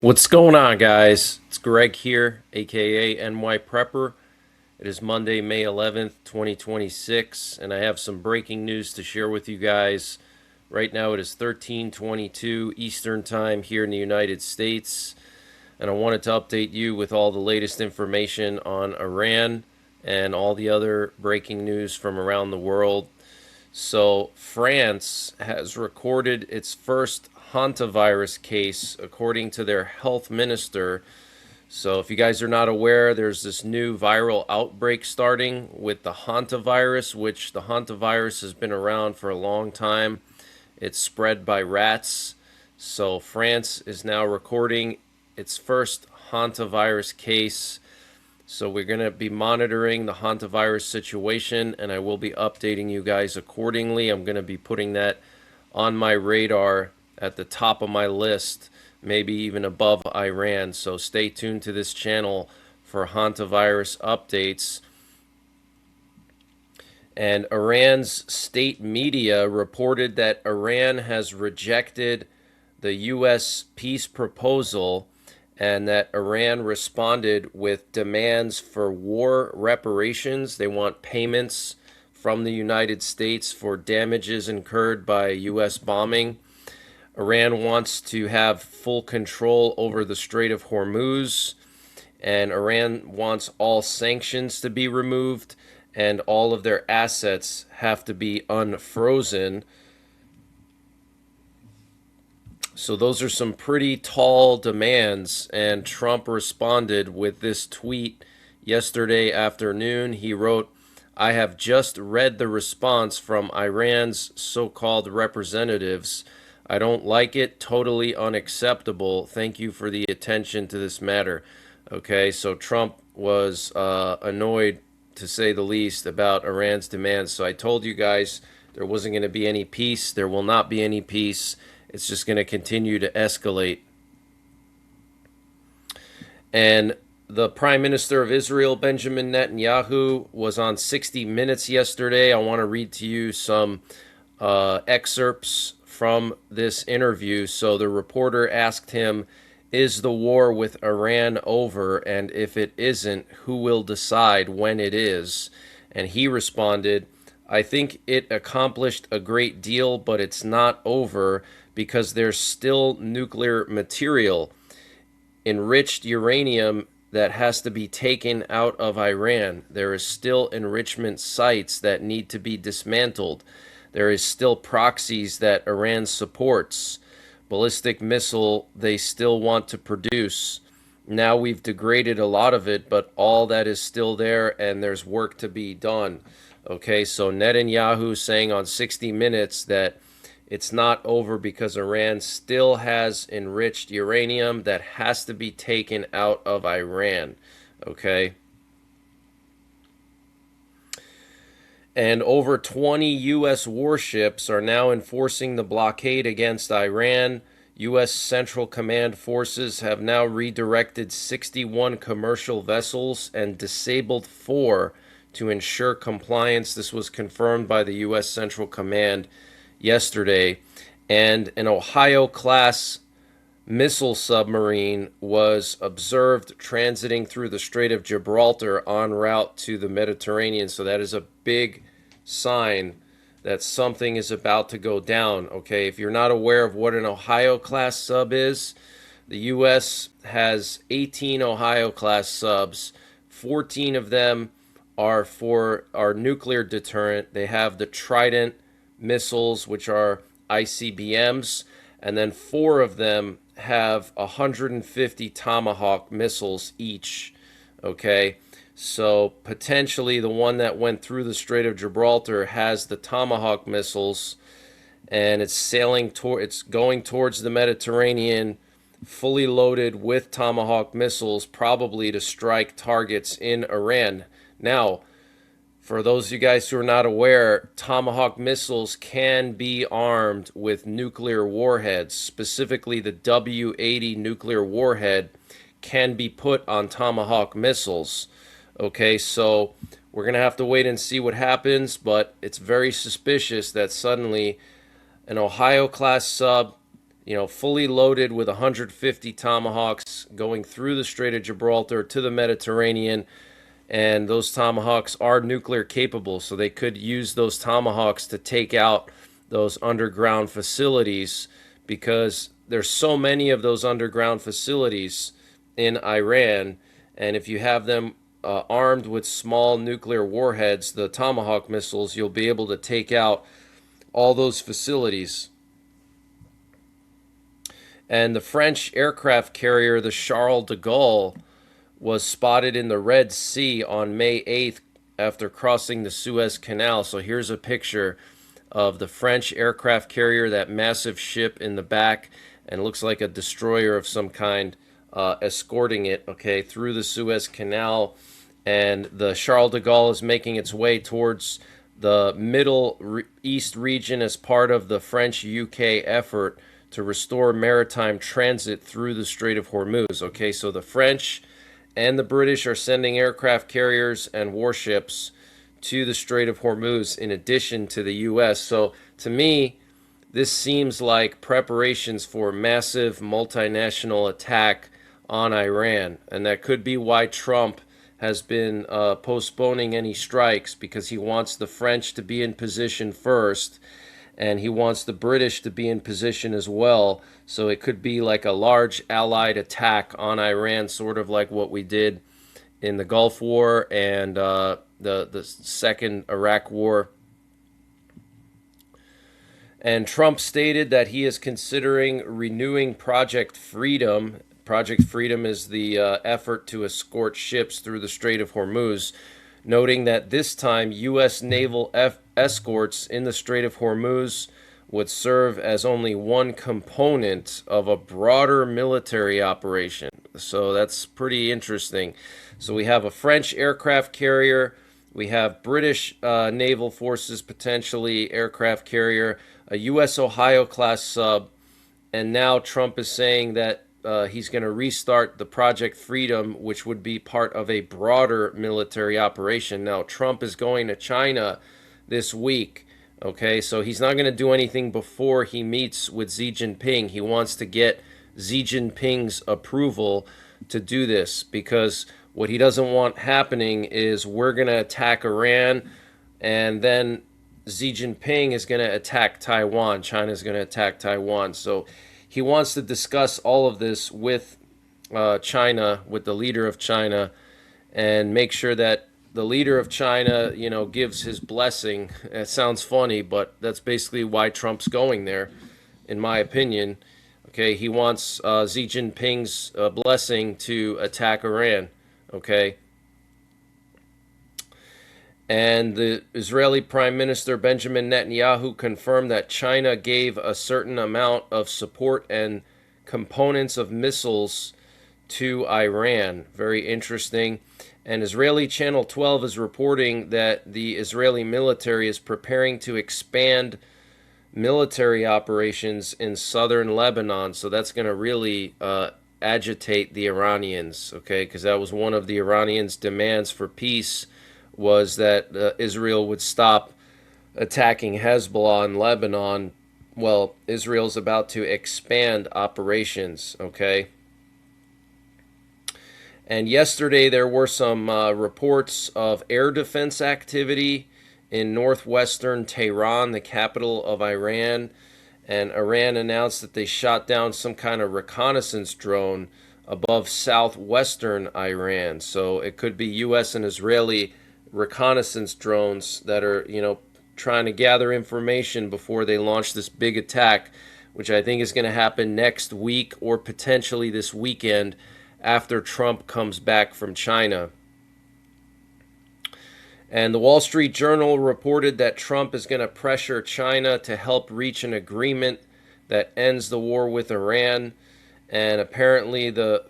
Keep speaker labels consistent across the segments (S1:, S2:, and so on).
S1: What's going on, guys? It's Greg here, aka NYPrepper. It is Monday, May 11th, 2026, and I have some breaking news to share with you guys. Right now it is 13:22 Eastern Time here in the United States, and I wanted to update you with all the latest information on Iran and all the other breaking news from around the world. So, France has recorded its first hantavirus case, according to their health minister. So, if you guys are not aware, there's this new viral outbreak starting with the hantavirus, which the hantavirus has been around for a long time. It's spread by rats. So, France is now recording its first hantavirus case. So we're going to be monitoring the hantavirus situation, and I will be updating you guys accordingly. I'm going to be putting that on my radar at the top of my list, maybe even above Iran. So stay tuned to this channel for hantavirus updates. And Iran's state media reported that Iran has rejected the U.S. peace proposal, and that Iran responded with demands for war reparations. They want payments from the United States for damages incurred by U.S. bombing. Iran wants to have full control over the Strait of Hormuz, and Iran wants all sanctions to be removed, and all of their assets have to be unfrozen. So those are some pretty tall demands, and Trump responded with this tweet yesterday afternoon. He wrote, "I have just read the response from Iran's so-called representatives. I don't like it, totally unacceptable. Thank you for the attention to this matter." Okay, so Trump was annoyed, to say the least, about Iran's demands. So I told you guys there wasn't going to be any peace. There will not be any peace. It's just going to continue to escalate. And the Prime Minister of Israel, Benjamin Netanyahu, was on 60 Minutes yesterday. I want to read to you some excerpts from this interview. So the reporter asked him, "Is the war with Iran over? And if it isn't, who will decide when it is?" And he responded, "I think it accomplished a great deal, but it's not over, because there's still nuclear material, enriched uranium, that has to be taken out of Iran. There is still enrichment sites that need to be dismantled. There is still proxies that Iran supports. Ballistic missile they still want to produce. Now we've degraded a lot of it, but all that is still there, and there's work to be done." Okay, so Netanyahu saying on 60 Minutes that it's not over because Iran still has enriched uranium that has to be taken out of Iran. Okay. And over 20 U.S. warships are now enforcing the blockade against Iran. U.S. Central Command forces have now redirected 61 commercial vessels and disabled 4 to ensure compliance. This was confirmed by the U.S. Central Command yesterday. And an Ohio-class missile submarine was observed transiting through the Strait of Gibraltar en route to the Mediterranean. So that is a big sign that something is about to go down. Okay, if you're not aware of what an Ohio-class sub is, the U.S. has 18 Ohio-class subs. 14 of them are for our nuclear deterrent. They have the Trident missiles, which are ICBMs, and then 4 of them have 150 Tomahawk missiles each. Okay, so potentially the one that went through the Strait of Gibraltar has the Tomahawk missiles, and it's going towards the Mediterranean, fully loaded with Tomahawk missiles, probably to strike targets in Iran. Now, for those of you guys who are not aware, Tomahawk missiles can be armed with nuclear warheads. Specifically, the W-80 nuclear warhead can be put on Tomahawk missiles. Okay, so we're going to have to wait and see what happens, but it's very suspicious that suddenly an Ohio-class sub fully loaded with 150 Tomahawks going through the Strait of Gibraltar to the Mediterranean. And those Tomahawks are nuclear capable, so they could use those Tomahawks to take out those underground facilities, because there's so many of those underground facilities in Iran. And if you have them armed with small nuclear warheads, the Tomahawk missiles, you'll be able to take out all those facilities. And the French aircraft carrier, the Charles de Gaulle, was spotted in the Red Sea on May 8th after crossing the Suez Canal. So here's a picture of the French aircraft carrier, that massive ship in the back, and looks like a destroyer of some kind, escorting it, okay, through the Suez Canal. And the Charles de Gaulle is making its way towards the Middle East region as part of the French-UK effort to restore maritime transit through the Strait of Hormuz. Okay, so the French and the British are sending aircraft carriers and warships to the Strait of Hormuz in addition to the U.S. So to me, this seems like preparations for a massive multinational attack on Iran. And that could be why Trump has been postponing any strikes, because he wants the French to be in position first, and he wants the British to be in position as well. So it could be like a large allied attack on Iran, sort of like what we did in the Gulf War and the second Iraq War. And Trump stated that he is considering renewing Project Freedom. Project Freedom is the effort to escort ships through the Strait of Hormuz, noting that this time U.S. naval escorts in the Strait of Hormuz would serve as only one component of a broader military operation. So that's pretty interesting. So we have a French aircraft carrier, we have British naval forces, potentially aircraft carrier, a U.S. Ohio class sub, and now Trump is saying that he's going to restart the Project Freedom, which would be part of a broader military operation. Now, Trump is going to China this week, okay? So he's not going to do anything before he meets with Xi Jinping. He wants to get Xi Jinping's approval to do this, because what he doesn't want happening is we're going to attack Iran, and then Xi Jinping is going to attack Taiwan. China is going to attack Taiwan. So he wants to discuss all of this with China, with the leader of China, and make sure that the leader of China, gives his blessing. It sounds funny, but that's basically why Trump's going there, in my opinion. Okay, he wants Xi Jinping's blessing to attack Iran. Okay. And the Israeli Prime Minister Benjamin Netanyahu confirmed that China gave a certain amount of support and components of missiles to Iran. Very interesting. And Israeli Channel 12 is reporting that the Israeli military is preparing to expand military operations in southern Lebanon. So that's going to really agitate the Iranians, okay? Because that was one of the Iranians' demands for peace, was that Israel would stop attacking Hezbollah in Lebanon. Well, Israel's about to expand operations, okay? And yesterday there were some reports of air defense activity in northwestern Tehran, the capital of Iran. And Iran announced that they shot down some kind of reconnaissance drone above southwestern Iran. So it could be U.S. and Israeli reconnaissance drones that are, trying to gather information before they launch this big attack, which I think is going to happen next week or potentially this weekend after Trump comes back from China. And the Wall Street Journal reported that Trump is going to pressure China to help reach an agreement that ends the war with Iran. And apparently the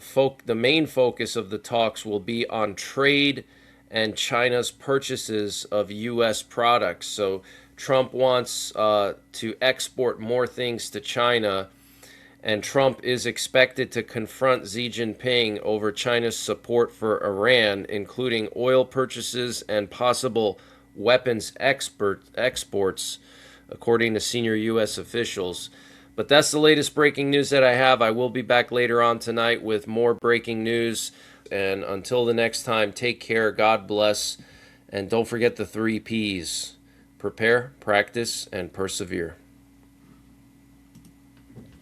S1: main focus of the talks will be on trade and China's purchases of U.S. products. So Trump wants to export more things to China, and Trump is expected to confront Xi Jinping over China's support for Iran, including oil purchases and possible weapons exports, according to senior U.S. officials. But that's the latest breaking news that I have. I will be back later on tonight with more breaking news. And until the next time, take care. God bless. And don't forget the 3 Ps: prepare, practice, and persevere.